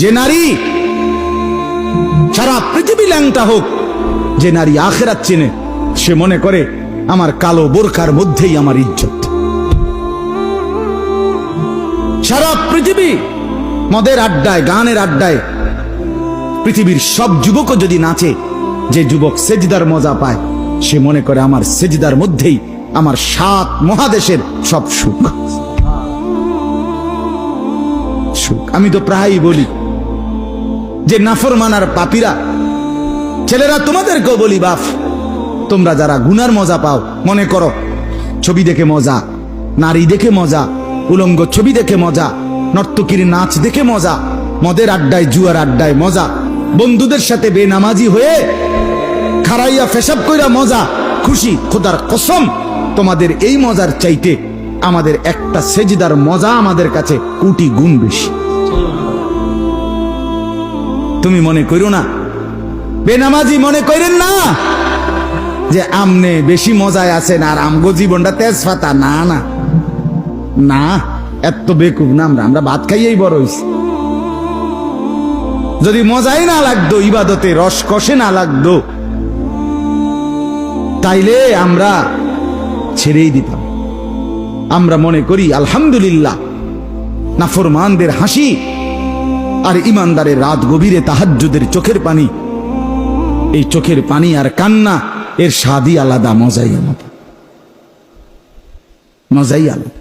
যে নারী সারা পৃথিবী ল্যাংটা হোক, যে নারী আখিরাত চেনে, সে মনে করে আমার কালো বোরকার মধ্যেই আমার ইজ্জত। সারা পৃথিবী মদের আড্ডায়, গানের আড্ডায় পৃথিবীর সব যুবকও যদি নাচে, যে যুবক সেজদার মজা পায়, সে মনে করে আমার সেজদার মধ্যেই আমার 7 মহাদেশের সব সুখ। আমি তো প্রায়ই বলি যে নাফরমানার পাপীরা, ছেলেরা তোমাদেরকেও বলি, বাপ তোমরা যারা গুনার মজা পাও, মনে করো ছবি দেখে মজা, নারী দেখে মজা, উলঙ্গ ছবি দেখে মজা, নর্তকীর নাচ দেখে মজা, মদের আড্ডায় জুয়ার আড্ডায় মজা, বন্ধুদের সাথে বেনামাজি হয়ে খারাইয়া পেশাব কইরা মজা, খুশি। খোদার কসম, তোমাদের এই মজার চাইতে আমাদের একটা সেজদার মজা আমাদের কাছে কোটি গুণ বেশি। তুমি মনে করো না, বেনামাজি মনে করেন না যে আমনে বেশি মজায় আছেন আর আমগো জীবনটা তেজপাতা। না না না, এত বেকুব না আমরা ভাত খাইয়েই বড় হইছি। যদি মজাই না লাগতো, ইবাদতে রস কষে না লাগতো, তাইলে আমরা ছেড়েই দিতাম। আমরা মনে করি আলহামদুলিল্লাহ, নাফরমানদের হাসি আর ইমানদারের রাত গভীরে তাহাজ্জুদের চোখের পানি, এই চোখের পানি আর কান্না, এর স্বাদই আলাদা, মজাই আলাদা, মজাই আলাদা।